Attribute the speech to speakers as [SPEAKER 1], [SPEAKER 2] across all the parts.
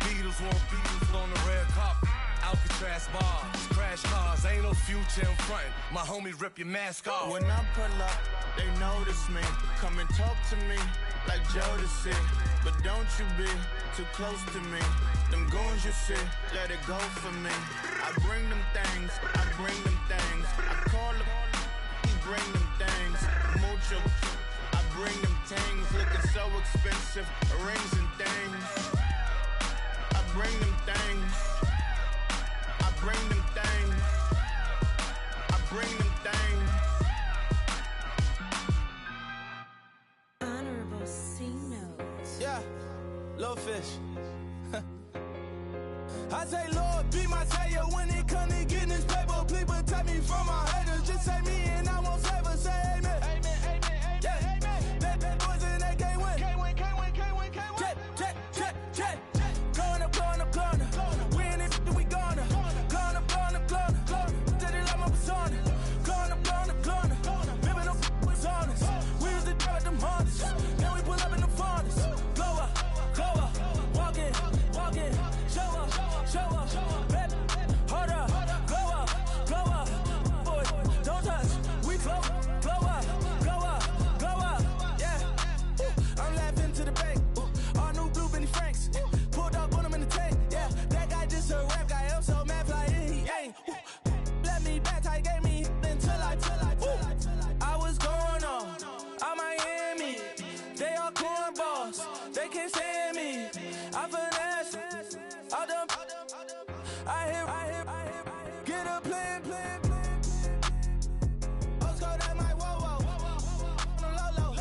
[SPEAKER 1] Beatles want Beatles on the red carpet. Alcatraz bars, crash cars, ain't no future in front. My homie rip your mask off.
[SPEAKER 2] When I pull up, they notice me. Come and talk to me like Jodeci. But don't you be too close to me. Them goons you see, let it go for me. I bring them things, I bring them things. I call them, he bring them things. Mucho, I bring them things. Looking so expensive, rings and things. I bring them things. I bring them things. I bring them things.
[SPEAKER 3] Honorable C note.
[SPEAKER 2] Yeah, little fish. I say, Lord, be my savior when it comes to getting this paper. Please protect me from my haters. Just say me and I won't save us. Say amen. Amen, amen, yeah. Amen. Bad boys and they can't win. Can't win, can't win, can't win, can't win. Jet. Going up, going up, going up. We in it, we gonna. Going up, going up, going up. Did it like my persona. Going up, going up, going up. Living up was honest. We used to drug them hardest. Now we pull up in the farthest. Glow up, walk in. Show up, baby, hold up, glow up, boy, don't touch, we glow up, yeah, I'm laughing to the bank, all new blue Benny Franks, pulled up on him in the tank, yeah, that guy just a rap guy, I'm so mad fly in, he ain't, let me back, tight gave me, until I was going on Miami, they all cornballs, they can't stand me, I finesse. I hear, get a plan. Let's go that my whoa, on the low.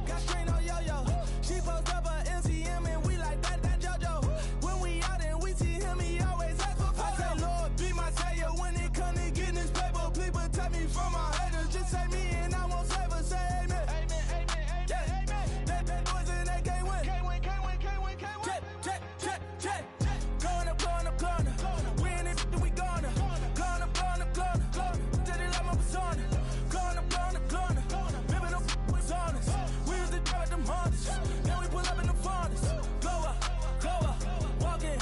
[SPEAKER 2] Got screen on yo-yo. She post up a MCM and we like that JoJo. When we out and we see him, he always ask for photo. I say, Lord, be my savior when it come to getting this paper. Please protect me from my haters. Just say me and I won't save us. Say amen. Amen, yeah. Amen. Bad boys and they can't win. Can't win. Jet. Going up. We in it, we gonna. Gonna. Did it like my persona. Gonna. Living up was honest. We used to drug them hardest. Now we pull up in the farthest. Glow up, walk in.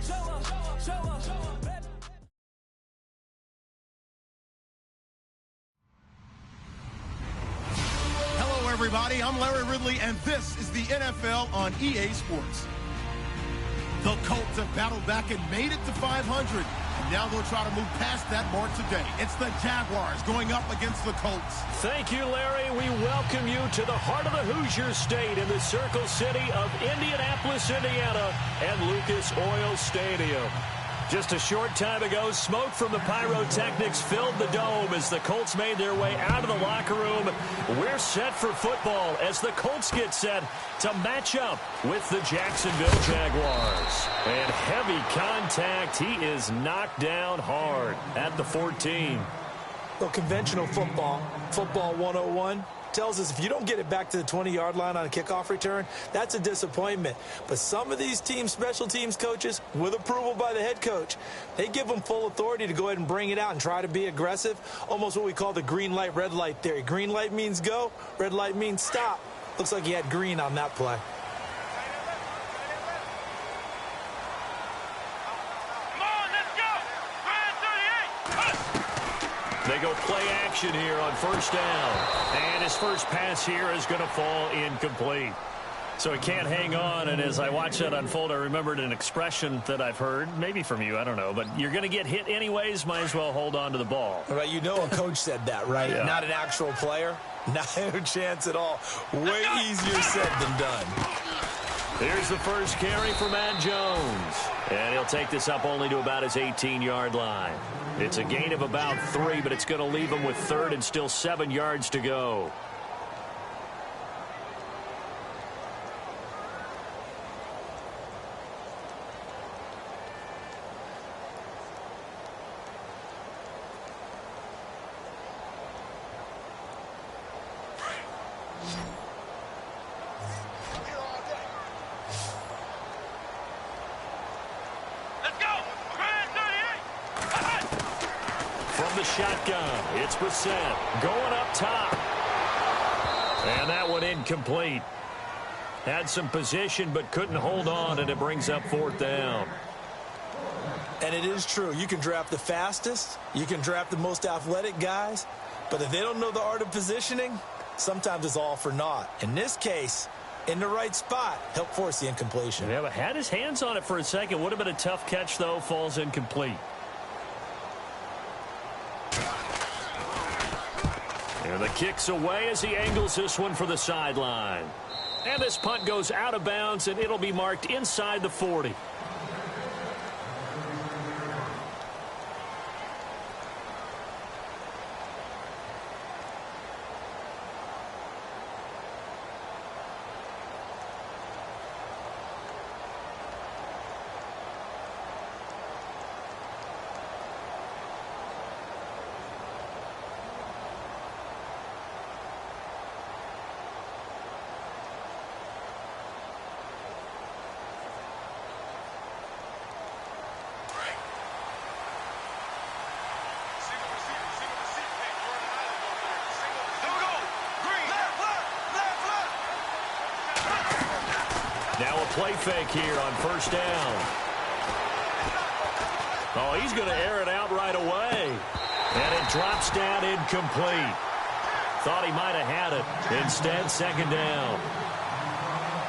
[SPEAKER 2] Show up, baby.
[SPEAKER 4] Hello, everybody. I'm Larry Ridley, and this is the NFL on EA Sports. The Colts have battled back and made it to 500. And now they'll try to move past that mark today. It's the Jaguars going up against the Colts.
[SPEAKER 5] Thank you, Larry. We welcome you to the heart of the Hoosier State in the Circle City of Indianapolis, Indiana, and Lucas Oil Stadium. Just a short time ago, smoke from the pyrotechnics filled the dome as the Colts made their way out of the locker room. We're set for football as the Colts get set to match up with the Jacksonville Jaguars. And heavy contact. He is knocked down hard at the 14.
[SPEAKER 6] Well, conventional football 101, tells us if you don't get it back to the 20-yard line on a kickoff return, that's a disappointment. But some of these team special teams coaches, with approval by the head coach, they give them full authority to go ahead and bring it out and try to be aggressive, almost what we call the green light, red light theory. Green light means go, red light means stop. Looks like he had green on that play.
[SPEAKER 5] They go play action here on first down. And his first pass here is going to fall incomplete. So he can't hang on, and as I watch that unfold, I remembered an expression that I've heard, maybe from you, I don't know, but you're going to get hit anyways, might as well hold on to the ball.
[SPEAKER 6] Right, you know a coach said that, right?
[SPEAKER 5] Yeah.
[SPEAKER 6] Not an actual player. Not a chance at all. Way easier said than done.
[SPEAKER 5] Here's the first carry for Matt Jones. And he'll take this up only to about his 18-yard line. It's a gain of about 3, but it's going to leave him with 3rd and still 7 yards to go. Shotgun. It's Brissett going up top. And that one incomplete. Had some position but couldn't hold on, and it brings up 4th down.
[SPEAKER 6] And it is true. You can draft the fastest. You can draft the most athletic guys. But if they don't know the art of positioning, sometimes it's all for naught. In this case, in the right spot, help force the incompletion.
[SPEAKER 5] Yeah, but had his hands on it for a second. Would have been a tough catch, though. Falls incomplete. And the kick's away as he angles this one for the sideline. And this punt goes out of bounds, and it'll be marked inside the 40. Now a play fake here on 1st down. Oh, he's going to air it out right away. And it drops down incomplete. Thought he might have had it. Instead, 2nd down.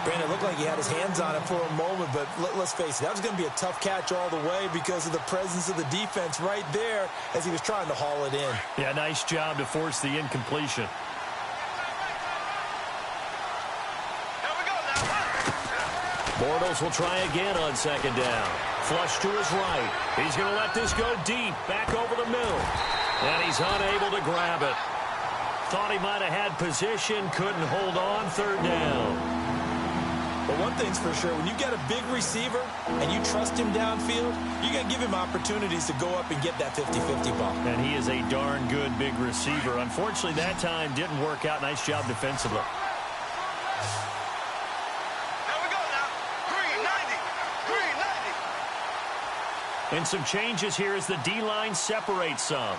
[SPEAKER 6] Brandon, it looked like he had his hands on it for a moment, but let's face it, that was going to be a tough catch all the way because of the presence of the defense right there as he was trying to haul it in.
[SPEAKER 5] Yeah, nice job to force the incompletion. Bortles will try again on 2nd down. Flush to his right. He's going to let this go deep, back over the middle. And he's unable to grab it. Thought he might have had position, couldn't hold on, 3rd down.
[SPEAKER 6] But one thing's for sure, when you get a big receiver and you trust him downfield, you're going to give him opportunities to go up and get that 50-50 ball.
[SPEAKER 5] And he is a darn good big receiver. Unfortunately, that time didn't work out. Nice job defensively. And some changes here as the D-line separates some.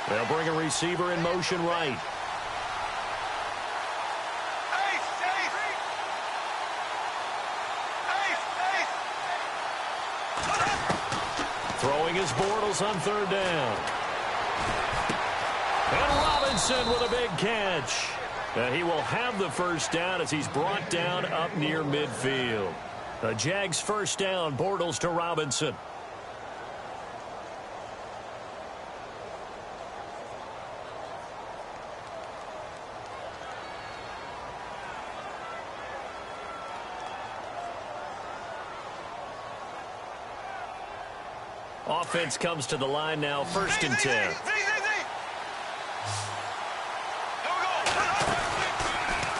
[SPEAKER 5] They'll bring a receiver in motion right. Throwing his Bortles on 3rd down. And Robinson with a big catch. He will have the 1st down as he's brought down up near midfield. The Jags 1st down, Bortles to Robinson. Offense comes to the line now, 1st and 10.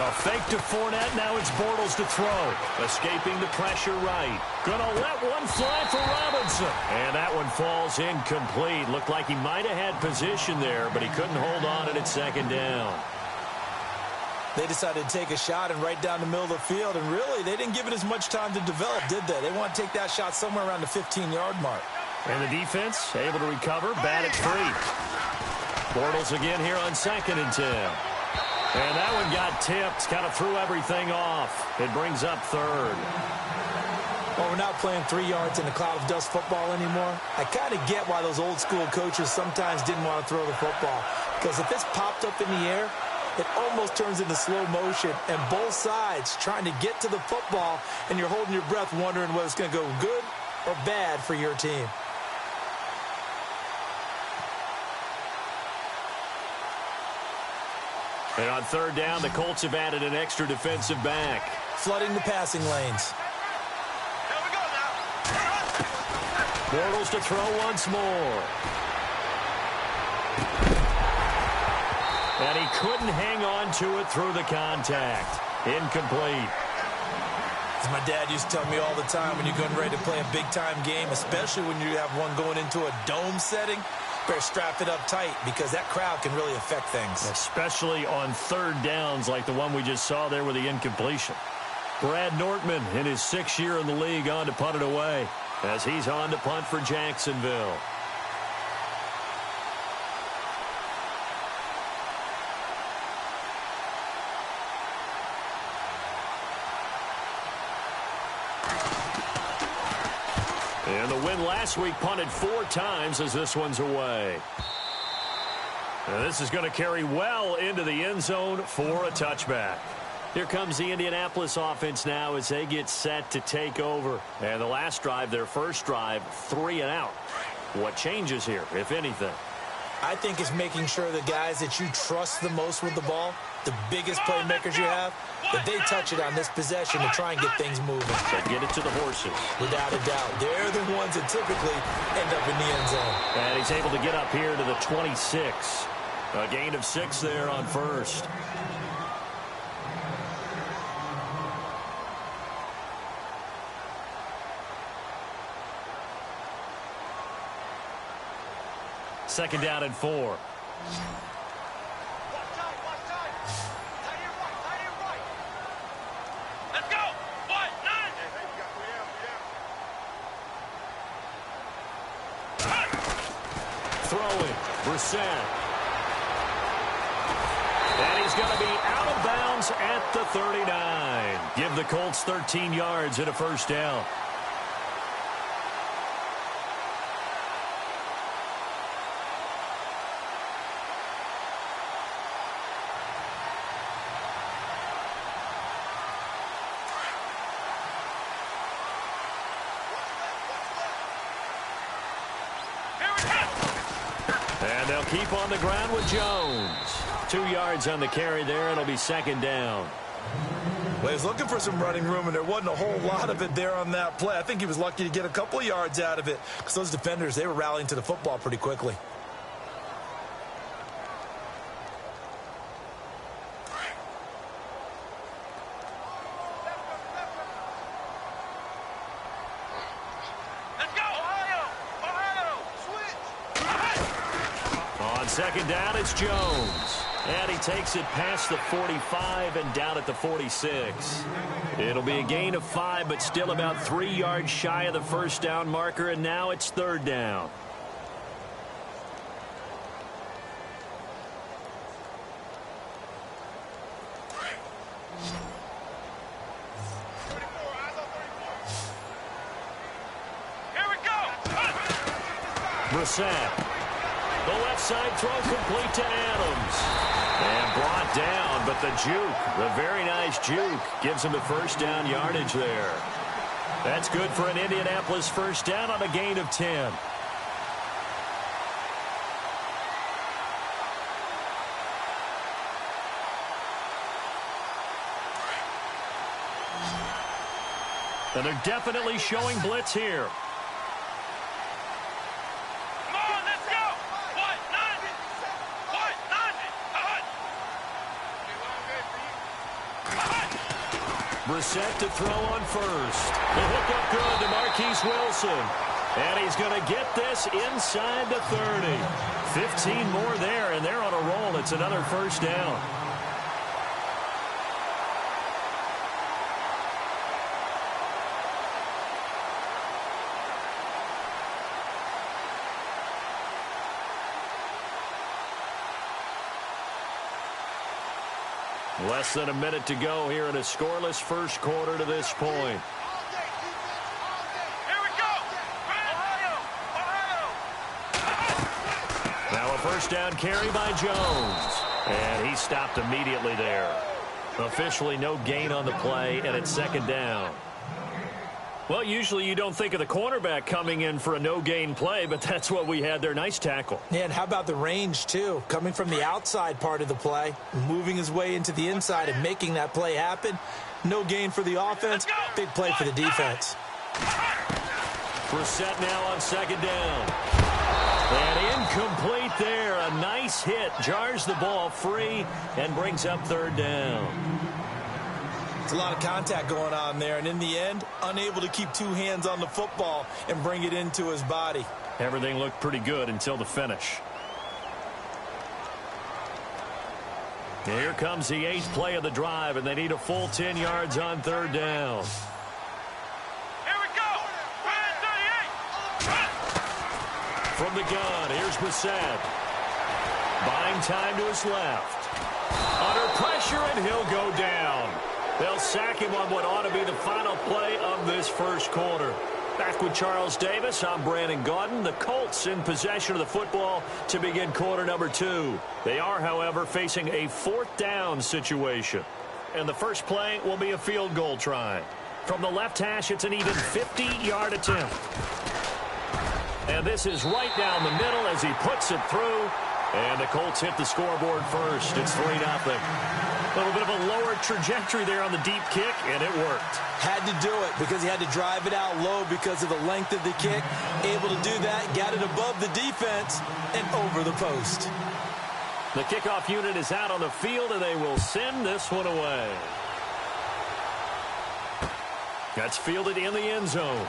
[SPEAKER 5] A fake to Fournette, now it's Bortles to throw. Escaping the pressure right. Gonna let one fly for Robinson. And that one falls incomplete. Looked like he might have had position there, but he couldn't hold on and it's 2nd down.
[SPEAKER 6] They decided to take a shot and right down the middle of the field, and really, they didn't give it as much time to develop, did they? They want to take that shot somewhere around the 15-yard mark.
[SPEAKER 5] And the defense able to recover, bat it free. Bortles again here on 2nd and 10. And that one got tipped, kind of threw everything off. It brings up 3rd.
[SPEAKER 6] Well, we're not playing 3 yards in a cloud of dust football anymore. I kind of get why those old school coaches sometimes didn't want to throw the football. Because if it's popped up in the air, it almost turns into slow motion. And both sides trying to get to the football, and you're holding your breath wondering whether it's going to go good or bad for your team.
[SPEAKER 5] And on 3rd down, the Colts have added an extra defensive back.
[SPEAKER 6] Flooding the passing lanes.
[SPEAKER 5] Bortles to throw once more. And he couldn't hang on to it through the contact. Incomplete.
[SPEAKER 6] As my dad used to tell me all the time, when you're getting ready to play a big-time game, especially when you have one going into a dome setting, better strap it up tight because that crowd can really affect things.
[SPEAKER 5] Especially on 3rd downs like the one we just saw there with the incompletion. Brad Nortman in his 6th year in the league on to punt it away as he's on to punt for Jacksonville. And the win last week punted 4 times as this one's away. And this is going to carry well into the end zone for a touchback. Here comes the Indianapolis offense now as they get set to take over. And the last drive, their first drive, 3 and out. What changes here, if anything?
[SPEAKER 6] I think it's making sure the guys that you trust the most with the ball, the biggest playmakers you have, that they touch it on this possession to try and get things moving.
[SPEAKER 5] They get it to the horses.
[SPEAKER 6] Without a doubt. They're the ones that typically end up in the end zone.
[SPEAKER 5] And he's able to get up here to the 26. A gain of 6 there on first. Second down and 4.
[SPEAKER 2] Let's go. 1-9.
[SPEAKER 5] Throwing. Brissett. And he's going to be out of bounds at the 39. Give the Colts 13 yards and a first down. And they'll keep on the ground with Jones. 2 yards on the carry there. It'll be second down.
[SPEAKER 6] Well, he was looking for some running room, and there wasn't a whole lot of it there on that play. I think he was lucky to get a couple of yards out of it because those defenders, they were rallying to the football pretty quickly.
[SPEAKER 5] Second down, it's Jones. And he takes it past the 45 and down at the 46. It'll be a gain of 5, but still about 3 yards shy of the first down marker, and now it's third down.
[SPEAKER 2] Here we go.
[SPEAKER 5] Brissett. The left side throw complete to Adams. And brought down, but the juke, the very nice juke, gives him the first down yardage there. That's good for an Indianapolis first down on a gain of 10. And they're definitely showing blitz here. Brissett to throw on first. The hook up good to Marquise Wilson. And he's going to get this inside the 30. 15 more there, and they're on a roll. It's another first down. Less than a minute to go here in a scoreless first quarter to this point.
[SPEAKER 2] Here we go.
[SPEAKER 5] Now a first down carry by Jones. And he stopped immediately there. Officially no gain on the play, and it's second down. Well, usually you don't think of the cornerback coming in for a no-gain play, but that's what we had there. Nice tackle.
[SPEAKER 6] Yeah, and how about the range, too? Coming from the outside part of the play, moving his way into the inside and making that play happen. No gain for the offense, big play for the defense.
[SPEAKER 5] Brissett now on second down. And incomplete there. A nice hit. Jars the ball free and brings up third down.
[SPEAKER 6] There's a lot of contact going on there, and in the end, unable to keep 2 hands on the football and bring it into his body.
[SPEAKER 5] Everything looked pretty good until the finish. Here comes the 8th play of the drive, and they need a full 10 yards on third down.
[SPEAKER 2] Here we go. 38.
[SPEAKER 5] From the gun, here's Brissett. Buying time to his left. Under pressure, and he'll go down. They'll sack him on what ought to be the final play of this first quarter. Back with Charles Davis, I'm Brandon Gaudin. The Colts in possession of the football to begin quarter number 2. They are, however, facing a 4th down situation. And the first play will be a field goal try. From the left hash, it's an even 50-yard attempt. And this is right down the middle as he puts it through. And the Colts hit the scoreboard first. It's 3-0. A little bit of a lower trajectory there on the deep kick, and it worked.
[SPEAKER 6] Had to do it because he had to drive it out low because of the length of the kick. Able to do that, got it above the defense, and over the post.
[SPEAKER 5] The kickoff unit is out on the field, and they will send this one away. That's fielded in the end zone.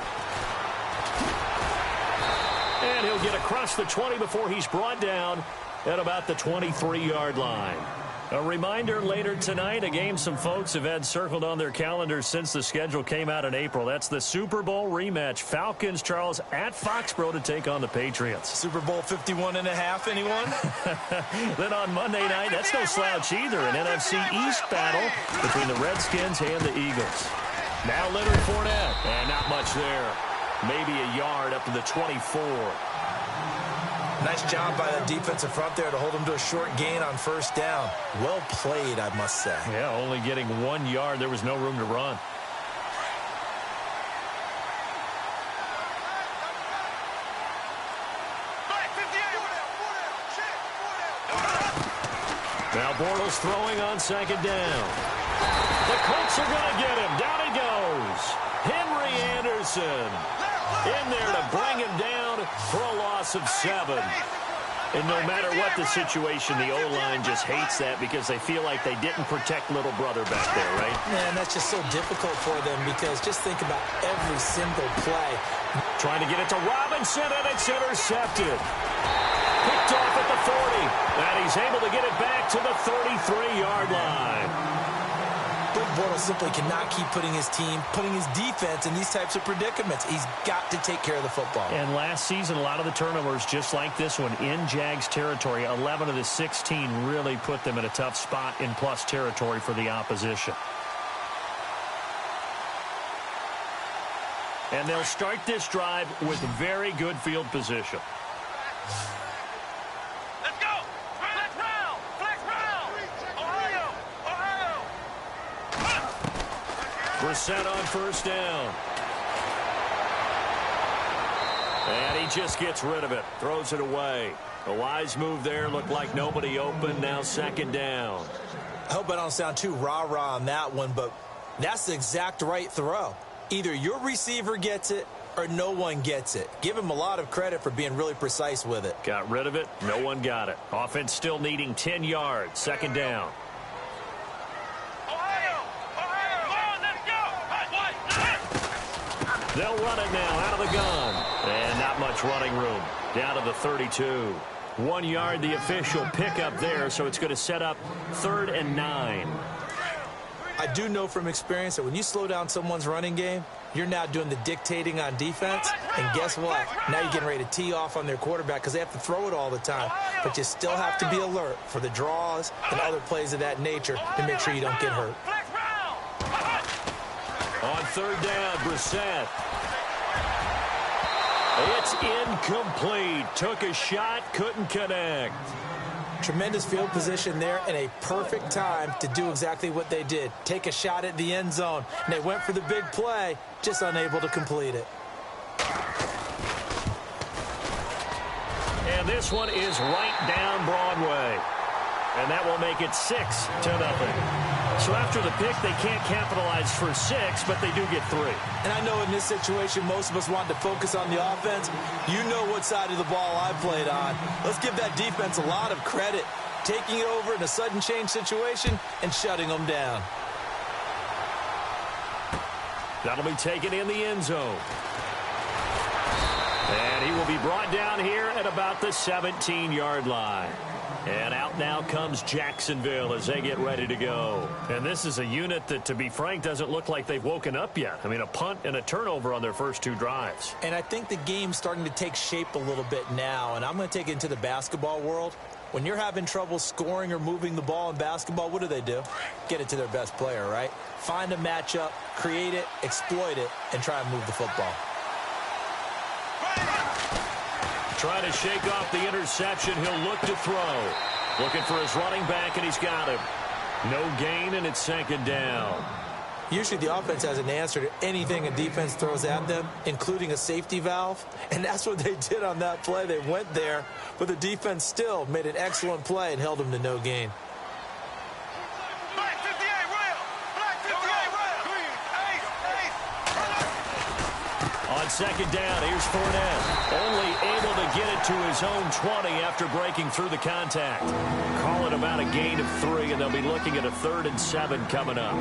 [SPEAKER 5] And he'll get across the 20 before he's brought down at about the 23-yard line. A reminder later tonight, a game some folks have had circled on their calendars since the schedule came out in April. That's the Super Bowl rematch. Falcons, Charles, at Foxborough to take on the Patriots.
[SPEAKER 6] Super Bowl 51.5, anyone?
[SPEAKER 5] Then on Monday night, that's no slouch either. An NFC East battle between the Redskins and the Eagles. Now Leonard Fournette, and not much there. Maybe a yard up to the 24.
[SPEAKER 6] Nice job by the defensive front there to hold him to a short gain on first down. Well played, I must say.
[SPEAKER 5] Yeah, only getting 1 yard. There was no room to run. Now Bortles throwing on second down. The Colts are going to get him. Down he goes. Henry Anderson in there to bring him down for a loss of 7. And no matter what the situation, the O-line just hates that because they feel like they didn't protect little brother back there, right?
[SPEAKER 6] Man, that's just so difficult for them because just think about every single play.
[SPEAKER 5] Trying to get it to Robinson, and it's intercepted. Picked off at the 40, and he's able to get it back to the 33-yard line.
[SPEAKER 6] Bill Bortles simply cannot keep putting his team, putting his defense in these types of predicaments. He's got to take care of the football.
[SPEAKER 5] And last season, a lot of the turnovers, just like this one, in Jags territory, 11 of the 16 really put them in a tough spot in plus territory for the opposition. And they'll start this drive with very good field position. Brissett on first down. And he just gets rid of it. Throws it away. A wise move there. Looked like nobody open. Now second down.
[SPEAKER 6] I hope I don't sound too rah-rah on that one, but that's the exact right throw. Either your receiver gets it or no one gets it. Give him a lot of credit for being really precise with it.
[SPEAKER 5] Got rid of it. No one got it. Offense still needing 10 yards. Second down. They'll run it now out of the gun. And not much running room. Down to the 32. 1 yard, the official pickup there, so it's going to set up 3rd and 9.
[SPEAKER 6] I do know from experience that when you slow down someone's running game, you're now doing the dictating on defense. And guess what? Now you're getting ready to tee off on their quarterback because they have to throw it all the time. But you still have to be alert for the draws and other plays of that nature to make sure you don't get hurt.
[SPEAKER 5] On 3rd down, Brissett. It's incomplete. Took a shot, couldn't connect.
[SPEAKER 6] Tremendous field position there and a perfect time to do exactly what they did. Take a shot at the end zone. And they went for the big play, just unable to complete it.
[SPEAKER 5] And this one is right down Broadway. And that will make it 6-0. So after the pick, they can't capitalize for 6, but they do get 3.
[SPEAKER 6] And I know in this situation, most of us want to focus on the offense. You know what side of the ball I played on. Let's give that defense a lot of credit. Taking it over in a sudden change situation and shutting them down.
[SPEAKER 5] That'll be taken in the end zone. And he will be brought down here at about the 17-yard line. And out now comes Jacksonville as they get ready to go. And this is a unit that, to be frank, doesn't look like they've woken up yet. I mean, a punt and a turnover on their first 2 drives.
[SPEAKER 6] And I think the game's starting to take shape a little bit now. And I'm going to take it into the basketball world. When you're having trouble scoring or moving the ball in basketball, what do? Get it to their best player, right? Find a matchup, create it, exploit it, and try and move the football.
[SPEAKER 5] Trying to shake off the interception. He'll look to throw. Looking for his running back, and he's got him. No gain, and it's second down.
[SPEAKER 6] Usually the offense has an answer to anything a defense throws at them, including a safety valve. And that's what they did on that play. They went there, but the defense still made an excellent play and held them to no gain.
[SPEAKER 5] On second down, here's Fournette. Only able to get it to his own 20 after breaking through the contact. Call it about a gain of 3, and they'll be looking at a 3rd and 7 coming up.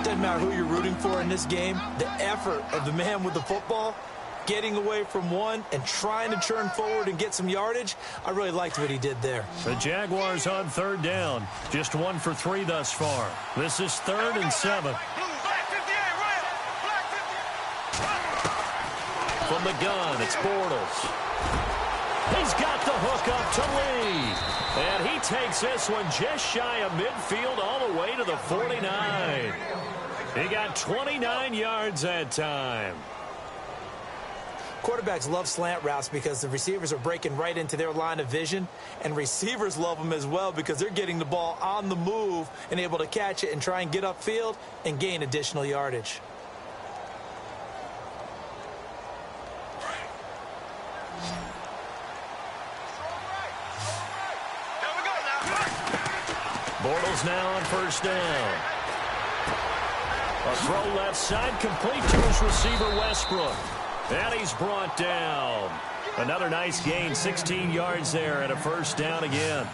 [SPEAKER 6] Doesn't matter who you're rooting for in this game. The effort of the man with the football, getting away from one and trying to turn forward and get some yardage, I really liked what he did there.
[SPEAKER 5] The Jaguars on 3rd down. Just 1 for 3 thus far. This is 3rd and 7. From the gun, it's Bortles. He's got the hook up to Lee. And he takes this one just shy of midfield all the way to the 49. He got 29 yards that time.
[SPEAKER 6] Quarterbacks love slant routes because the receivers are breaking right into their line of vision, and receivers love them as well because they're getting the ball on the move and able to catch it and try and get upfield and gain additional yardage.
[SPEAKER 5] Bortles now on 1st down. A throw left side, complete to his receiver, Westbrook. And he's brought down. Another nice gain, 16 yards there, and a 1st down again.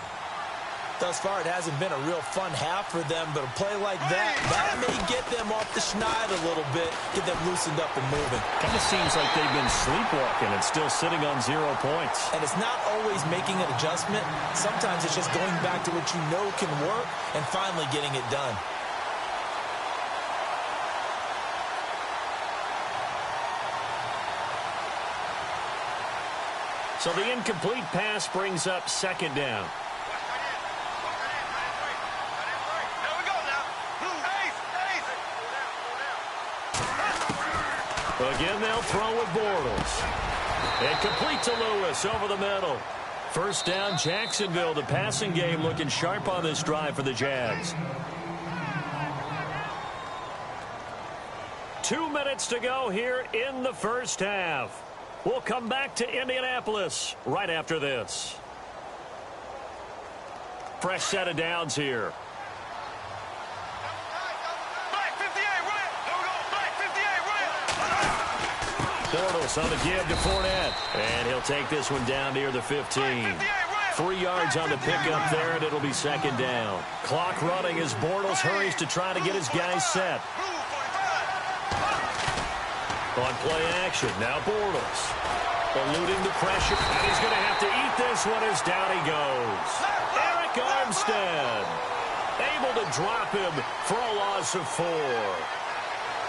[SPEAKER 6] Thus far, it hasn't been a real fun half for them, but a play like that may get them off the schneid a little bit, get them loosened up and moving.
[SPEAKER 5] Kind of seems like they've been sleepwalking and still sitting on 0 points.
[SPEAKER 6] And it's not always making an adjustment. Sometimes it's just going back to what you know can work and finally getting it done.
[SPEAKER 5] So the incomplete pass brings up 2nd down. Again, they'll throw with Bortles. And complete to Lewis over the middle. 1st down, Jacksonville. The passing game looking sharp on this drive for the Jags. 2 minutes to go here in the 1st half. We'll come back to Indianapolis right after this. Fresh set of downs here. Bortles on the give to Fournette. And he'll take this one down near the 15. 3 yards on the pickup there, and it'll be 2nd down. Clock running as Bortles hurries to try to get his guys set. On play action, now Bortles. Eluding the pressure, and he's going to have to eat this one as down he goes. Eric Armstead able to drop him for a loss of 4.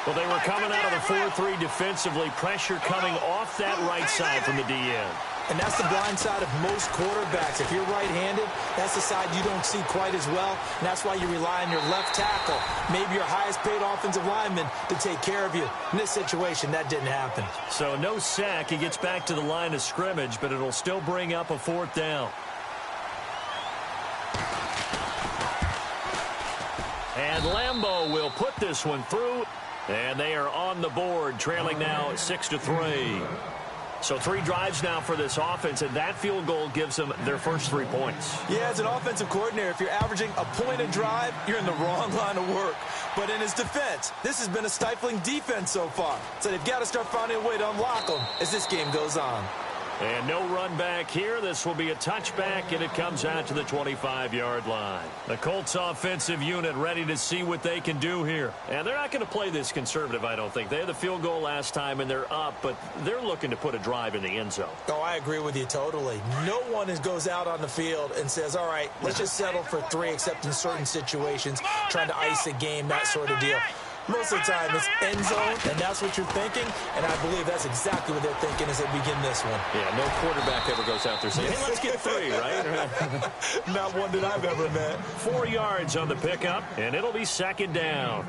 [SPEAKER 5] Well, they were coming out of the 4-3 defensively. Pressure coming off that right side from the DN.
[SPEAKER 6] And that's the blind side of most quarterbacks. If you're right-handed, that's the side you don't see quite as well. And that's why you rely on your left tackle, maybe your highest-paid offensive lineman, to take care of you. In this situation, that didn't happen.
[SPEAKER 5] So no sack. He gets back to the line of scrimmage, but it'll still bring up a 4th down. And Lambeau will put this one through. And they are on the board, trailing now 6-3. So 3 drives now for this offense, and that field goal gives them their first 3 points.
[SPEAKER 6] Yeah, as an offensive coordinator, if you're averaging a point a drive, you're in the wrong line of work. But in his defense, this has been a stifling defense so far. So they've got to start finding a way to unlock them as this game goes on.
[SPEAKER 5] And no run back here. This will be a touchback, and it comes out to the 25-yard line. The Colts offensive unit ready to see what they can do here. And they're not going to play this conservative, I don't think. They had the field goal last time, and they're up, but they're looking to put a drive in the end zone.
[SPEAKER 6] Oh, I agree with you totally. No one goes out on the field and says, all right, let's just settle for 3, except in certain situations, trying to ice a game, that sort of deal. Most of the time, it's end zone, and that's what you're thinking, and I believe that's exactly what they're thinking as they begin this one.
[SPEAKER 5] Yeah, no quarterback ever goes out there saying, hey, let's get 3, right?
[SPEAKER 6] Not one that I've ever met.
[SPEAKER 5] 4 yards on the pickup, and it'll be 2nd down.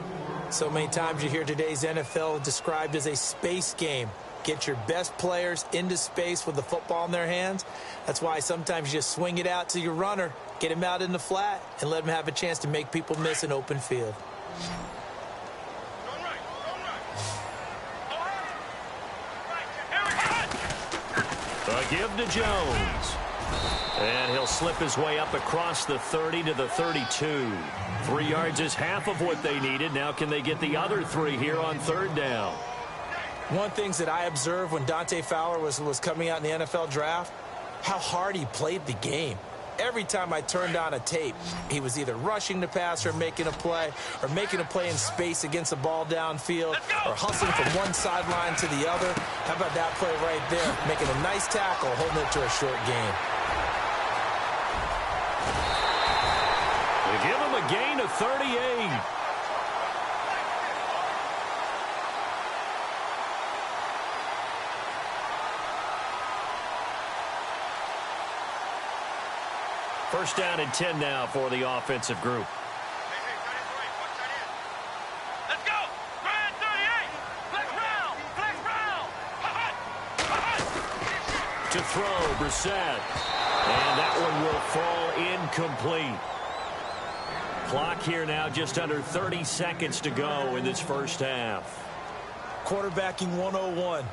[SPEAKER 6] So many times you hear today's NFL described as a space game. Get your best players into space with the football in their hands. That's why sometimes you just swing it out to your runner, get him out in the flat, and let him have a chance to make people miss an open field.
[SPEAKER 5] A give to Jones. And he'll slip his way up across the 30 to the 32. 3 yards is half of what they needed. Now can they get the other 3 here on 3rd down?
[SPEAKER 6] One thing that I observed when Dante Fowler was coming out in the NFL draft, how hard he played the game. Every time I turned on a tape, he was either rushing the passer or making a play in space against the ball downfield, or hustling from one sideline to the other. How about that play right there? Making a nice tackle, holding it to a short gain.
[SPEAKER 5] They give him a gain of 38. First down and 10 now for the offensive group.
[SPEAKER 2] Let's go! Ryan 38! Flex round! Flex round!
[SPEAKER 5] To throw, Brissett. And that one will fall incomplete. Clock here now just under 30 seconds to go in this first half.
[SPEAKER 6] Quarterbacking 101.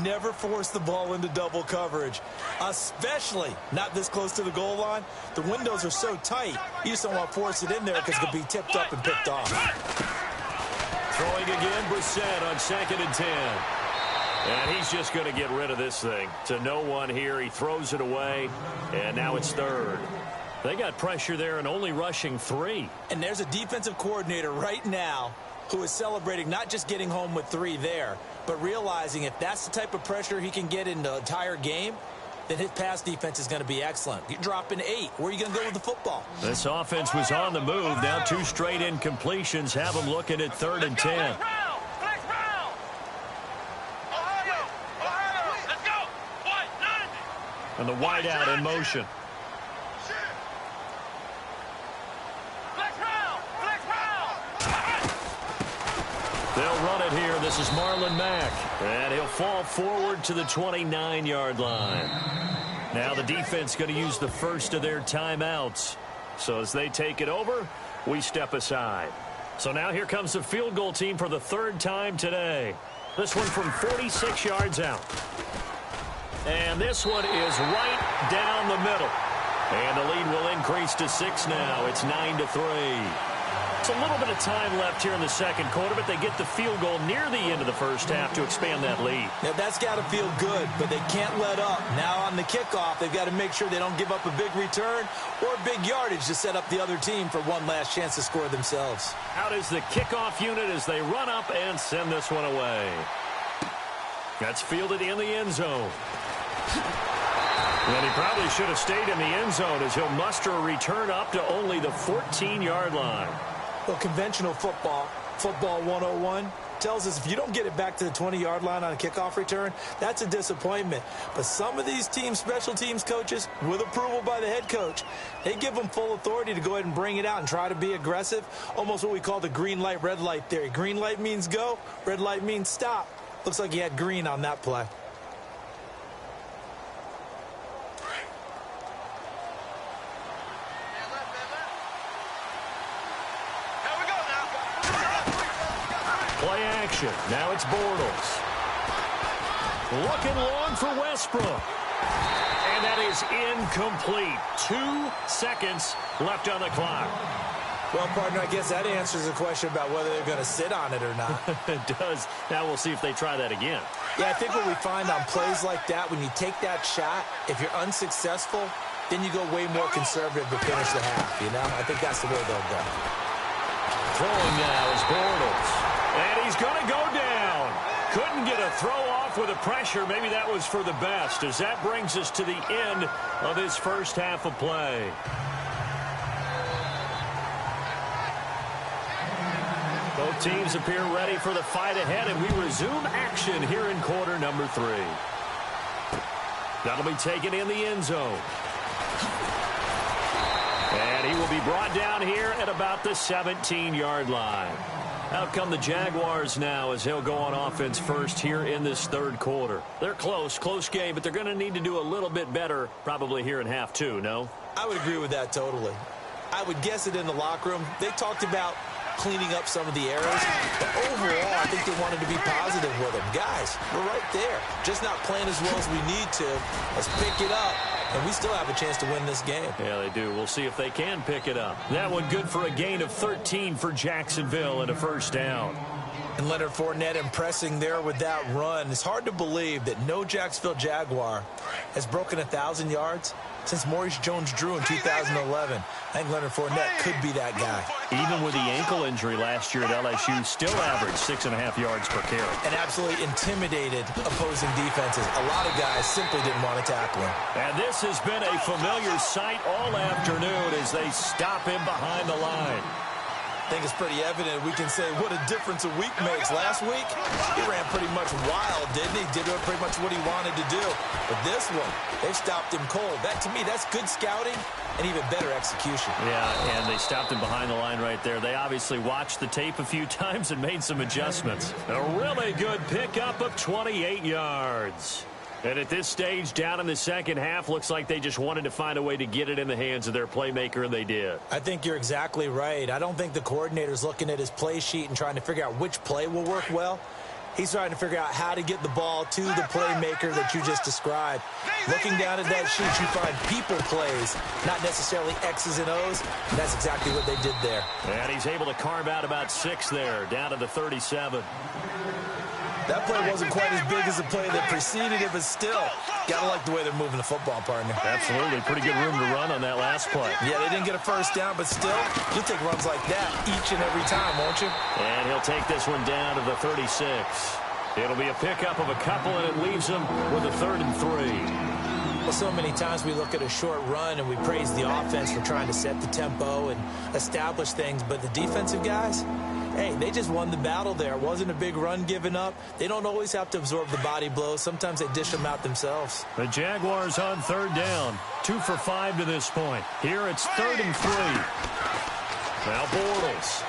[SPEAKER 6] Never force the ball into double coverage, especially not this close to the goal line. The windows are so tight, you just don't want to force it in there because it could be tipped up and picked off.
[SPEAKER 5] Throwing again, Brissett on 2nd and 10. And he's just going to get rid of this thing. To no one here, he throws it away, and now it's 3rd. They got pressure there and only rushing 3.
[SPEAKER 6] And there's a defensive coordinator right now who is celebrating not just getting home with 3 there, but realizing if that's the type of pressure he can get in the entire game, then his pass defense is going to be excellent. You're dropping 8. Where are you going to go with the football?
[SPEAKER 5] This offense was on the move. Now 2 straight incompletions have them looking at 3rd and 10. And the wideout in motion. They'll run it here. This is Marlon Mack. And he'll fall forward to the 29-yard line. Now the defense going to use the first of their timeouts. So as they take it over, we step aside. So now here comes the field goal team for the 3rd time today. This one from 46 yards out. And this one is right down the middle. And the lead will increase to 6 now. It's 9-3. It's a little bit of time left here in the second quarter, but they get the field goal near the end of the first half to expand that lead.
[SPEAKER 6] Now, that's got to feel good, but they can't let up. Now on the kickoff, they've got to make sure they don't give up a big return or big yardage to set up the other team for one last chance to score themselves.
[SPEAKER 5] Out is the kickoff unit as they run up and send this one away. That's fielded in the end zone. And he probably should have stayed in the end zone as he'll muster a return up to only the 14-yard line.
[SPEAKER 6] Well, conventional football 101, tells us if you don't get it back to the 20-yard line on a kickoff return, that's a disappointment. But some of these teams, special teams coaches, with approval by the head coach, they give them full authority to go ahead and bring it out and try to be aggressive, almost what we call the green light, red light theory. Green light means go, red light means stop. Looks like he had green on that play.
[SPEAKER 5] Play action. Now it's Bortles. Looking long for Westbrook. And that is incomplete. 2 seconds left on the clock.
[SPEAKER 6] Well, partner, I guess that answers the question about whether they're going to sit on it or not.
[SPEAKER 5] It does. Now we'll see if they try that again.
[SPEAKER 6] Yeah, I think what we find on plays like that, when you take that shot, if you're unsuccessful, then you go way more conservative to finish the half, you know? I think that's the way they'll go.
[SPEAKER 5] Throwing now is Bortles. And he's going to go down. Couldn't get a throw off with the pressure. Maybe that was for the best, as that brings us to the end of this first half of play. Both teams appear ready for the fight ahead, and we resume action here in quarter number 3. That'll be taken in the end zone. And he will be brought down here at about the 17-yard line. Out come the Jaguars now as he'll go on offense first here in this third quarter. They're close game, but they're going to need to do a little bit better probably here in half two, no?
[SPEAKER 6] I would agree with that totally. I would guess it in the locker room. They talked about cleaning up some of the errors, but overall, I think they wanted to be positive with them. Guys, we're right there. Just not playing as well as we need to. Let's pick it up, and we still have a chance to win this game.
[SPEAKER 5] Yeah, they do. We'll see if they can pick it up. That one good for a gain of 13 for Jacksonville and a first down.
[SPEAKER 6] And Leonard Fournette impressing there with that run. It's hard to believe that no Jacksonville Jaguar has broken 1,000 yards since Maurice Jones-Drew in 2011. I think Leonard Fournette could be that guy.
[SPEAKER 5] Even with the ankle injury last year at LSU, still averaged 6.5 yards per carry.
[SPEAKER 6] And absolutely intimidated opposing defenses. A lot of guys simply didn't want to tackle him.
[SPEAKER 5] And this has been a familiar sight all afternoon as they stop him behind the line.
[SPEAKER 6] I think it's pretty evident. We can say what a difference a week makes. Last week, he ran pretty much wild, didn't he? Did pretty much what he wanted to do. But this one, they've stopped him cold. That, to me, that's good scouting and even better execution.
[SPEAKER 5] Yeah, and they stopped him behind the line right there. They obviously watched the tape a few times and made some adjustments. A really good pickup of 28 yards. And at this stage, down in the second half, looks like they just wanted to find a way to get it in the hands of their playmaker, and they did.
[SPEAKER 6] I think you're exactly right. I don't think the coordinator's looking at his play sheet and trying to figure out which play will work well. He's trying to figure out how to get the ball to the playmaker that you just described. Looking down at that sheet, you find people plays, not necessarily X's and O's. And that's exactly what they did there.
[SPEAKER 5] And he's able to carve out about 6 there, down to the 37.
[SPEAKER 6] That play wasn't quite as big as the play that preceded it, but still, gotta like the way they're moving the football, partner.
[SPEAKER 5] Absolutely. Pretty good room to run on that last play.
[SPEAKER 6] Yeah, they didn't get a first down, but still, you'll take runs like that each and every time, won't you?
[SPEAKER 5] And he'll take this one down to the 36. It'll be a pickup of a couple, and it leaves him with a 3rd and 3.
[SPEAKER 6] Well, so many times we look at a short run and we praise the offense for trying to set the tempo and establish things, but the defensive guys, hey, they just won the battle there. It wasn't a big run given up. They don't always have to absorb the body blows. Sometimes they dish them out themselves.
[SPEAKER 5] The Jaguars on 3rd down. 2 for 5 to this point. Here it's 3rd and 3. Now Bortles.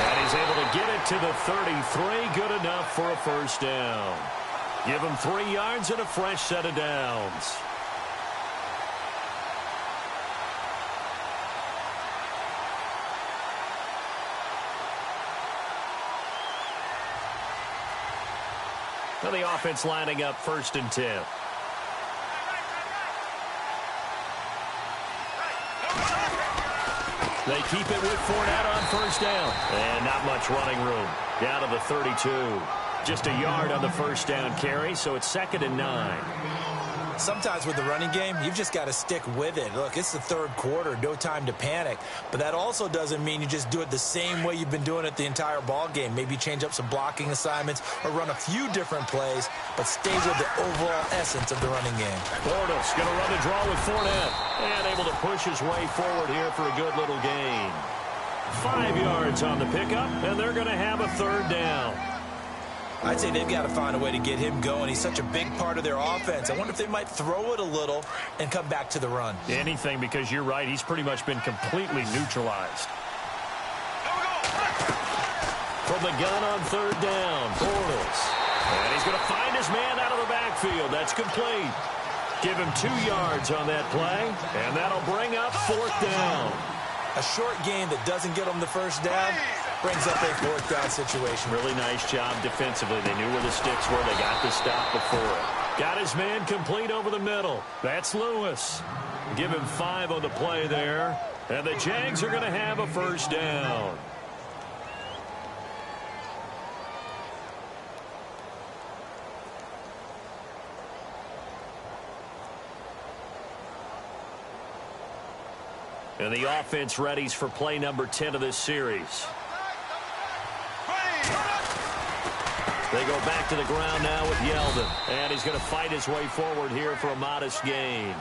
[SPEAKER 5] And he's able to get it to the 33. Good enough for a first down. Give him 3 yards and a fresh set of downs. Now the offense lining up 1st and 10. They keep it with Fournette on 1st down. And not much running room. Down to the 32. Just a yard on the 1st down carry, so it's 2nd and 9.
[SPEAKER 6] Sometimes with the running game, you've just got to stick with it. Look, it's the 3rd quarter, no time to panic. But that also doesn't mean you just do it the same way you've been doing it the entire ball game. Maybe change up some blocking assignments or run a few different plays, but stay with the overall essence of the running game.
[SPEAKER 5] Bortles going to run the draw with Fournette. And able to push his way forward here for a good little gain. 5 yards on the pickup, and they're going to have a 3rd down.
[SPEAKER 6] I'd say they've got to find a way to get him going. He's such a big part of their offense. I wonder if they might throw it a little and come back to the run.
[SPEAKER 5] Anything, because you're right. He's pretty much been completely neutralized. From the gun on 3rd down, Bortles. And he's going to find his man out of the backfield. That's complete. Give him 2 yards on that play, and that'll bring up 4th down.
[SPEAKER 6] A short game that doesn't get them the first down brings up a 4th down situation.
[SPEAKER 5] Really nice job defensively. They knew where the sticks were. They got the stop before. Got his man complete over the middle. That's Lewis. Give him 5 on the play there. And the Jags are going to have a first down. And the offense readies for play number 10 of this series. They go back to the ground now with Yeldon. And he's going to fight his way forward here for a modest gain.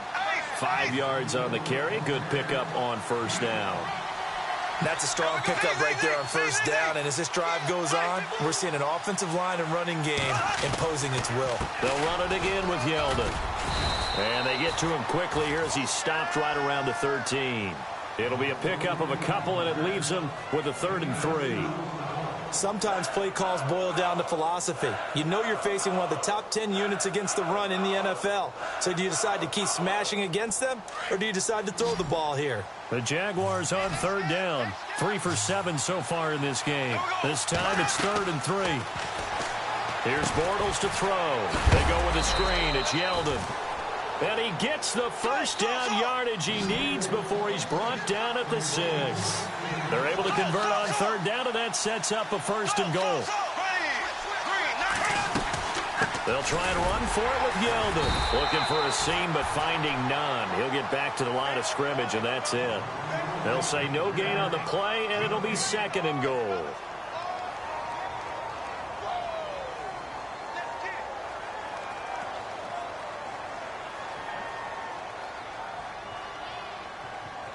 [SPEAKER 5] 5 yards on the carry. Good pickup on 1st down.
[SPEAKER 6] That's a strong pickup right there on 1st down. And as this drive goes on, we're seeing an offensive line and running game imposing its will.
[SPEAKER 5] They'll run it again with Yeldon. And they get to him quickly here as he's stopped right around the 13. It'll be a pickup of a couple, and it leaves them with a 3rd and 3.
[SPEAKER 6] Sometimes play calls boil down to philosophy. You know you're facing one of the top 10 units against the run in the NFL. So do you decide to keep smashing against them, or do you decide to throw the ball here?
[SPEAKER 5] The Jaguars on 3rd down. 3 for 7 so far in this game. This time it's 3rd and 3. Here's Bortles to throw. They go with a screen. It's Yeldon. And he gets the first down yardage he needs before he's brought down at the 6. They're able to convert on 3rd down, and that sets up a 1st and goal. They'll try and run for it with Yeldon. Looking for a seam, but finding none. He'll get back to the line of scrimmage, and that's it. They'll say no gain on the play, and it'll be 2nd and goal.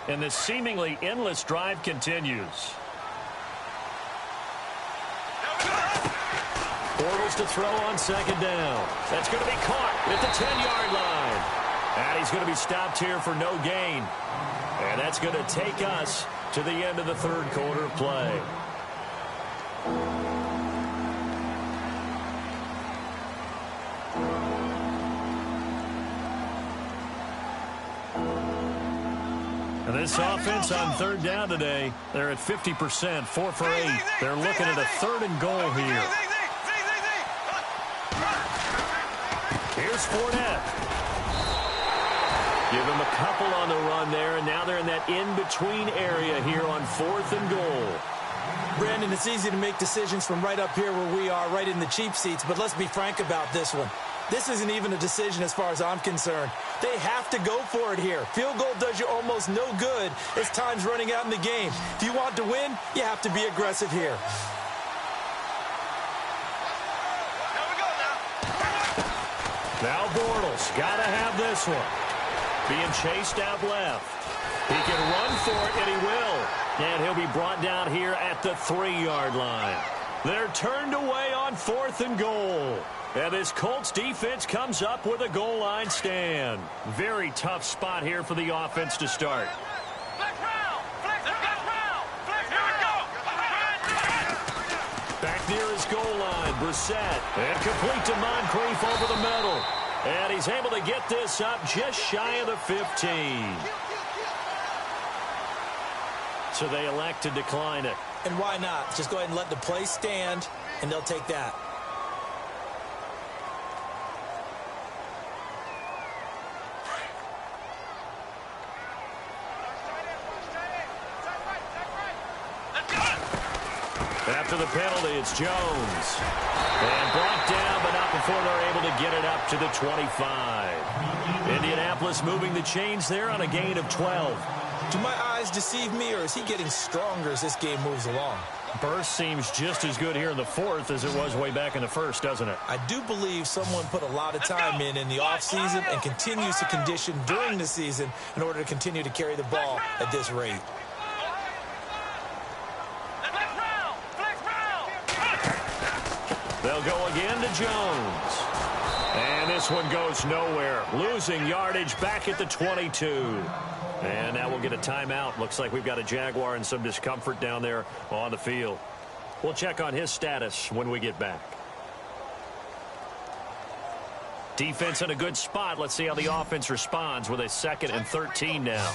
[SPEAKER 5] And this seemingly endless drive continues. Bortles to throw on 2nd down. That's going to be caught at the 10-yard line. And he's going to be stopped here for no gain. And that's going to take us to the end of the 3rd quarter of play. And this offense on 3rd down today, they're at 50%, 4 for 8. They're looking at a 3rd and goal here. Here's Fournette. Give him a couple on the run there, and now they're in that in-between area here on 4th and goal.
[SPEAKER 6] Brandon, it's easy to make decisions from right up here where we are, right in the cheap seats, but let's be frank about this one. This isn't even a decision as far as I'm concerned. They have to go for it here. Field goal does you almost no good as time's running out in the game. If you want to win, you have to be aggressive here.
[SPEAKER 5] Now Bortles, got to have this one. Being chased out left. He can run for it, and he will. And he'll be brought down here at the 3-yard line. They're turned away on 4th and goal. And this Colts defense comes up with a goal line stand. Very tough spot here for the offense to start. Back near his goal line, Brissett. And complete to Moncrief over the middle. And he's able to get this up just shy of the 15. So they elect to decline it.
[SPEAKER 6] And why not? Just go ahead and let the play stand, and they'll take that.
[SPEAKER 5] After the penalty, it's Jones. And brought down, but not before they're able to get it up to the 25. Indianapolis moving the chains there on a gain of 12.
[SPEAKER 6] Do my eyes deceive me, or is he getting stronger as this game moves along?
[SPEAKER 5] Burst seems just as good here in the 4th as it was way back in the 1st, doesn't it?
[SPEAKER 6] I do believe someone put a lot of time in the offseason and continues to condition during the season in order to continue to carry the ball at this rate.
[SPEAKER 5] They'll go again to Jones. And this one goes nowhere. Losing yardage back at the 22. And now we'll get a timeout. Looks like we've got a Jaguar in some discomfort down there on the field. We'll check on his status when we get back. Defense in a good spot. Let's see how the offense responds with a 2nd and 13 now.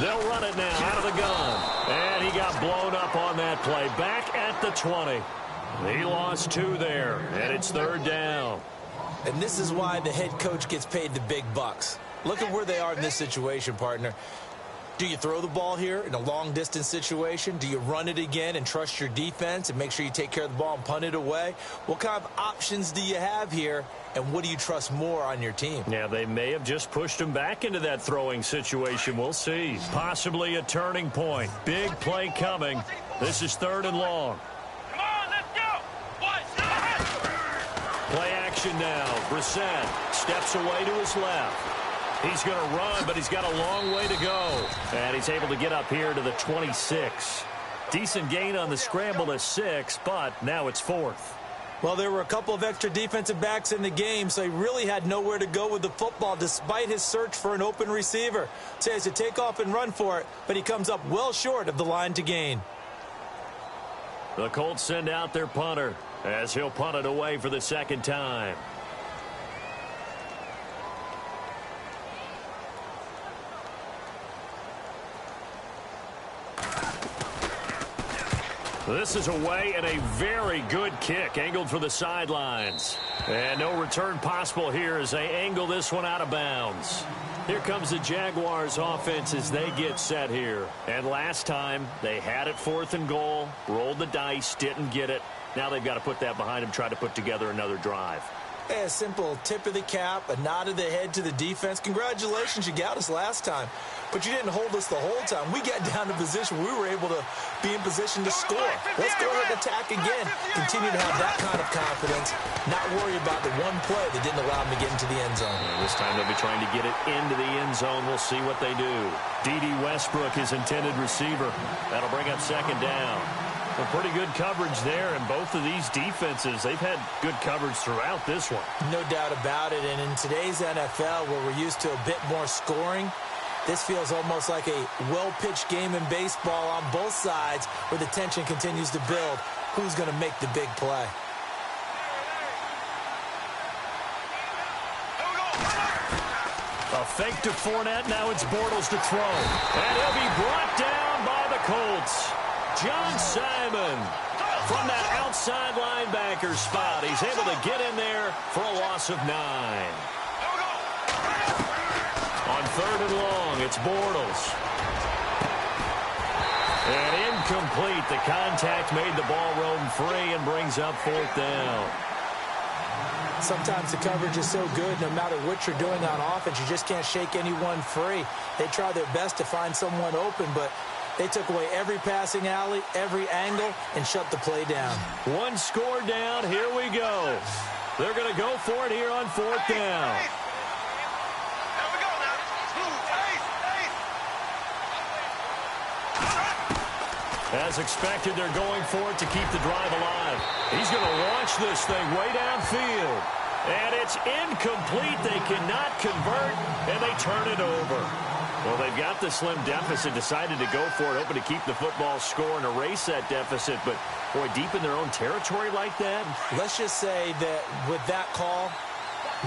[SPEAKER 5] They'll run it now out of the gun. And he got blown up on that play. Back at the 20. He lost 2 there, and it's 3rd down.
[SPEAKER 6] And this is why the head coach gets paid the big bucks. Look at where they are in this situation, partner. Do you throw the ball here in a long-distance situation? Do you run it again and trust your defense and make sure you take care of the ball and punt it away? What kind of options do you have here, and what do you trust more on your team?
[SPEAKER 5] Yeah, they may have just pushed him back into that throwing situation. We'll see. Possibly a turning point. Big play coming. This is 3rd and long.
[SPEAKER 2] Come on, let's go.
[SPEAKER 5] Play action now. Brissett steps away to his left. He's going to run, but he's got a long way to go. And he's able to get up here to the 26. Decent gain on the scramble to 6, but now it's 4th.
[SPEAKER 6] Well, there were a couple of extra defensive backs in the game, so he really had nowhere to go with the football despite his search for an open receiver. So he has to take off and run for it, but he comes up well short of the line to gain.
[SPEAKER 5] The Colts send out their punter as he'll punt it away for the second time. This is away and a very good kick angled for the sidelines. And no return possible here as they angle this one out of bounds. Here comes the Jaguars offense as they get set here. And last time they had it 4th and goal, rolled the dice, didn't get it. Now they've got to put that behind them, try to put together another drive.
[SPEAKER 6] A simple tip of the cap, a nod of the head to the defense. Congratulations, you got us last time. But you didn't hold us the whole time. We got down to position where we were able to be in position to score. Let's go ahead and attack again. Continue to have that kind of confidence. Not worry about the one play that didn't allow them to get into the end zone.
[SPEAKER 5] This time they'll be trying to get it into the end zone. We'll see what they do. D.D. Westbrook, his intended receiver. That'll bring up second down. Well, pretty good coverage there, and both of these defenses, they've had good coverage throughout this one.
[SPEAKER 6] No doubt about it, and in today's NFL, where we're used to a bit more scoring, this feels almost like a well-pitched game in baseball on both sides where the tension continues to build. Who's going to make the big play?
[SPEAKER 5] A fake to Fournette, now it's Bortles to throw. And he'll be brought down by the Colts. John Simon from that outside linebacker spot. He's able to get in there for a loss of 9. On 3rd and long, it's Bortles. And incomplete. The contact made the ball roam free and brings up 4th down.
[SPEAKER 6] Sometimes the coverage is so good, no matter what you're doing on offense, you just can't shake anyone free. They try their best to find someone open, but they took away every passing alley, every angle, and shut the play down.
[SPEAKER 5] One score down. Here we go. They're going to go for it here on 4th down. As expected, they're going for it to keep the drive alive. He's going to launch this thing way downfield. And it's incomplete. They cannot convert, and they turn it over. Well, they've got the slim deficit, decided to go for it, hoping to keep the football score and erase that deficit. But, boy, deep in their own territory like that.
[SPEAKER 6] Let's just say that with that call,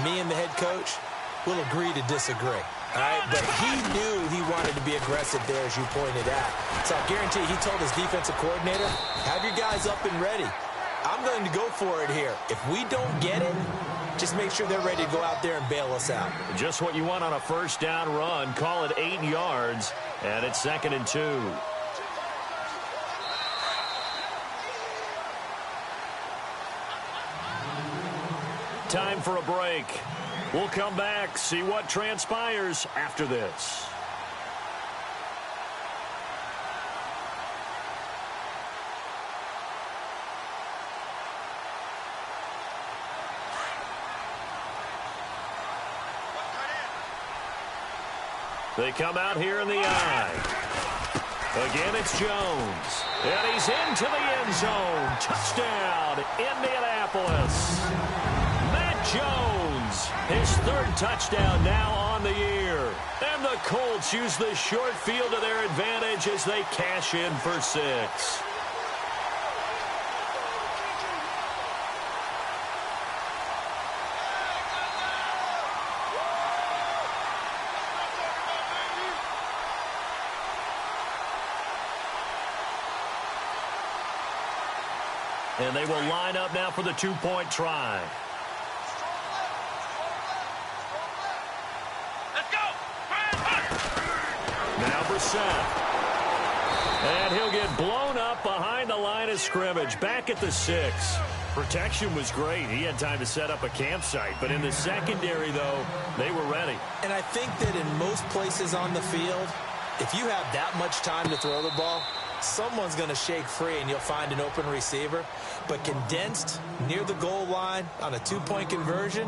[SPEAKER 6] me and the head coach will agree to disagree. All right, but he knew he wanted to be aggressive there, as you pointed out. So I guarantee he told his defensive coordinator, have your guys up and ready. I'm going to go for it here. If we don't get it, just make sure they're ready to go out there and bail us out.
[SPEAKER 5] Just what you want on a 1st down run. Call it 8 yards, and it's 2nd and 2. Time for a break. We'll come back, see what transpires after this. They come out here in the eye. Again, it's Jones. And he's into the end zone. Touchdown, Indianapolis. Matt Jones, his 3rd touchdown now on the year. And the Colts use the short field to their advantage as they cash in for 6. And they will line up now for the 2-point try.
[SPEAKER 2] Let's go!
[SPEAKER 5] Now Brissett. And he'll get blown up behind the line of scrimmage. Back at the 6. Protection was great. He had time to set up a campsite. But in the secondary, though, they were ready.
[SPEAKER 6] And I think that in most places on the field, if you have that much time to throw the ball, someone's going to shake free and you'll find an open receiver. But condensed near the goal line on a 2-point conversion,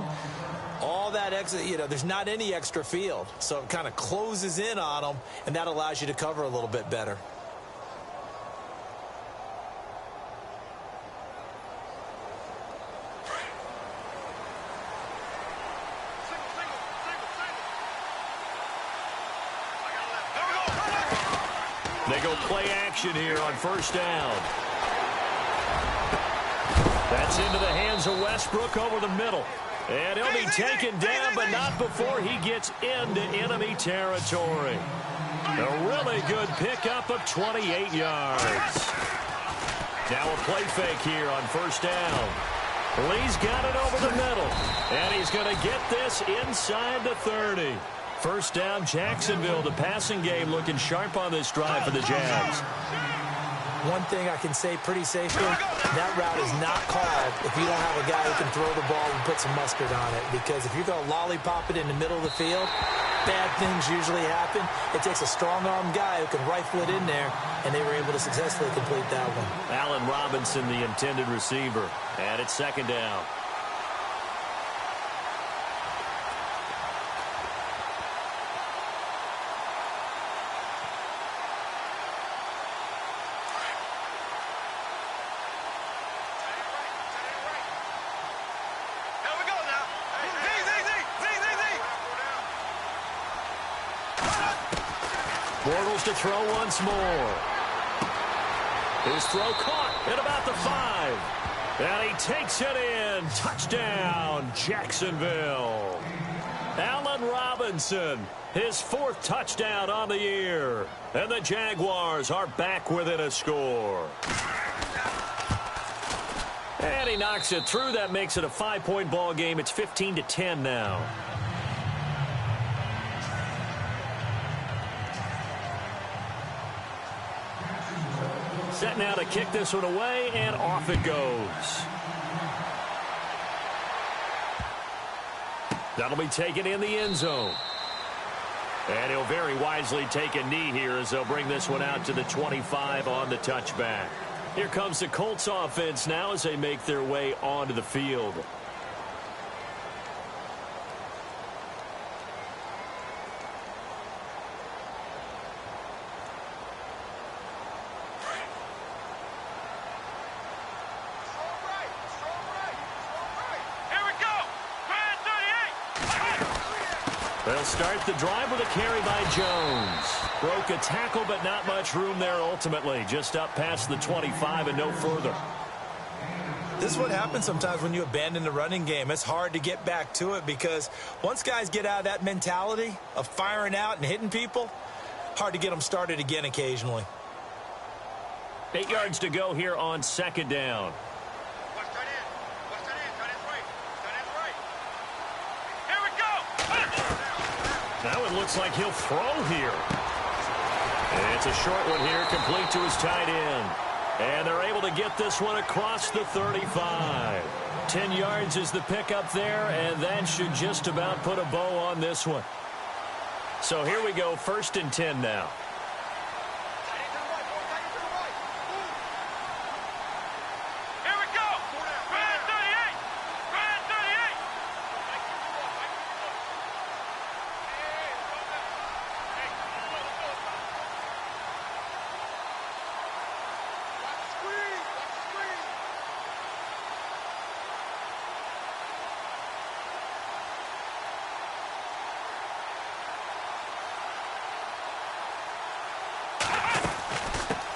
[SPEAKER 6] all that extra, there's not any extra field. So it kind of closes in on them, and that allows you to cover a little bit better.
[SPEAKER 5] They go play action here on first down. That's into the hands of Westbrook over the middle. And he'll be taken down, but not before he gets into enemy territory. A really good pickup of 28 yards. Now a play fake here on first down. Lee's got it over the middle, and he's going to get this inside the 30. First down, Jacksonville. The passing game looking sharp on this drive for the Jags.
[SPEAKER 6] One thing I can say pretty safely, that route is not called if you don't have a guy who can throw the ball and put some mustard on it. Because if you're going to lollipop it in the middle of the field, bad things usually happen. It takes a strong-arm guy who can rifle it in there, and they were able to successfully complete that one.
[SPEAKER 5] Allen Robinson, the intended receiver, and it's second down. Bortles to throw once more. His throw caught at about the 5. And he takes it in. Touchdown, Jacksonville. Allen Robinson, his 4th touchdown on the year. And the Jaguars are back within a score. And he knocks it through. That makes it a 5-point ball game. It's 15-10 now. Set now to kick this one away, and off it goes. That'll be taken in the end zone. And he'll very wisely take a knee here as they'll bring this one out to the 25 on the touchback. Here comes the Colts offense now as they make their way onto the field. They'll start the drive with a carry by Jones. Broke a tackle, but not much room there ultimately. Just up past the 25 and no further.
[SPEAKER 6] This is what happens sometimes when you abandon the running game. It's hard to get back to it because once guys get out of that mentality of firing out and hitting people, hard to get them started again occasionally.
[SPEAKER 5] 8 yards to go here on second down. That one looks like he'll throw here. And it's a short one here, complete to his tight end. And they're able to get this one across the 35. 10 yards is the pickup there, and that should just about put a bow on this one. So here we go, 1st and 10 now.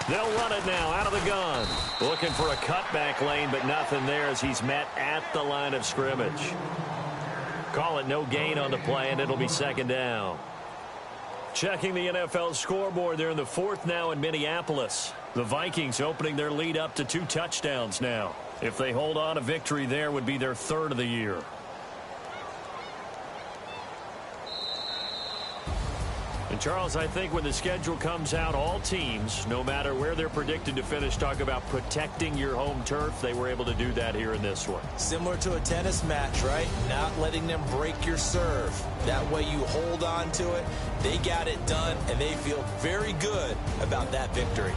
[SPEAKER 5] They'll run it now out of the gun. Looking for a cutback lane, but nothing there as he's met at the line of scrimmage. Call it no gain on the play, and it'll be second down. Checking the NFL scoreboard, they're in the 4th now in Minneapolis. The Vikings opening their lead up to 2 touchdowns now. If they hold on, a victory there would be their 3rd of the year. And, Charles, I think when the schedule comes out, all teams, no matter where they're predicted to finish, talk about protecting your home turf. They were able to do that here in this one.
[SPEAKER 6] Similar to a tennis match, right? Not letting them break your serve. That way you hold on to it. They got it done, and they feel very good about that victory.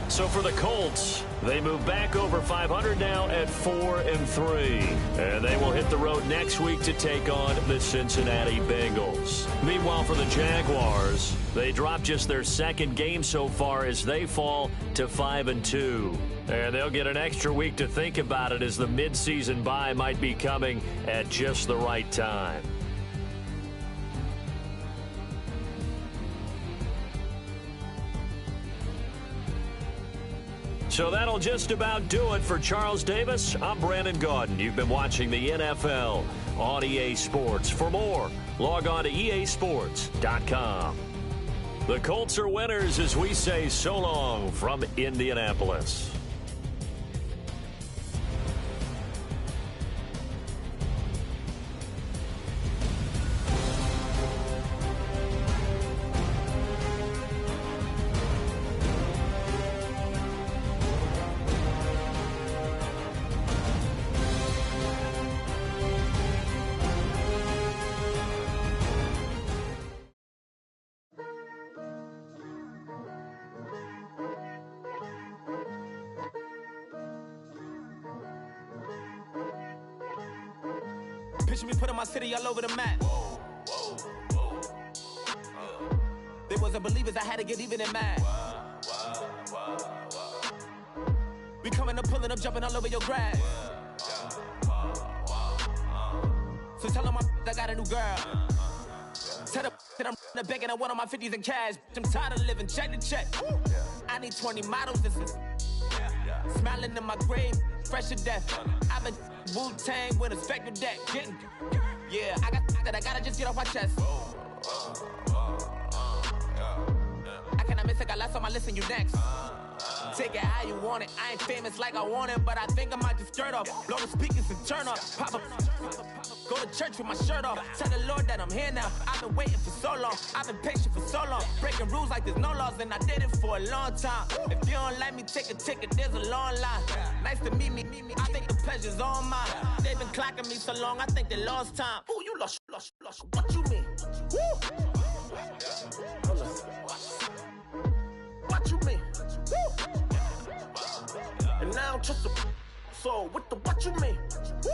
[SPEAKER 5] So for the Colts, they move back over 500 now at 4-3. And they will hit the road next week to take on the Cincinnati Bengals. Meanwhile, for the Jaguars, they drop just their 2nd game so far as they fall to 5-2. And they'll get an extra week to think about it as the midseason bye might be coming at just the right time. So that'll just about do it for Charles Davis. I'm Brandon Gaudin. You've been watching the NFL on EA Sports. For more, log on to easports.com. The Colts are winners as we say so long from Indianapolis.
[SPEAKER 2] Picture me putting my city all over the map. They wasn't believers, I had to get even and mad. We coming up, pulling up, jumping all over your grass. So tell them I got a new girl. Tell them that I'm the bank and I want all my 50s in cash. I'm tired of living check to check. I need 20 models, this is smiling in my grave, fresh to death. I've been Wu-Tang with a spectre deck. Getting, yeah, I gotta just get off my chest. I cannot miss it, got last on my list and you next. Take it how you want it. I ain't famous like I want it, but I think I might just skirt off. Blow the speakers and turn up. Pop up. Go to church with my shirt off. Tell the Lord that I'm here now. I've been waiting for so long. I've been patient for so long. Breaking rules like there's no laws, and I did it for a long time. If you don't like me, take a ticket. There's a long line. Nice to meet me. I think the pleasure's all mine. They've been clocking me so long, I think they lost time. Ooh, you lost. What you mean? Woo! What you mean? Woo! And now just the so with the what you mean? Woo!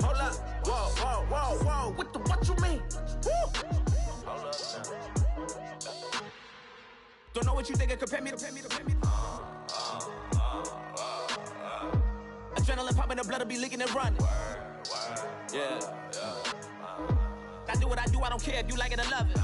[SPEAKER 2] Hold up, whoa, with the what you mean? Woo! Hold up now. Don't know what you think, compare me to. Adrenaline popping, the blood will be leaking and running. Yeah. I do what I do, I don't care if you like it or love it.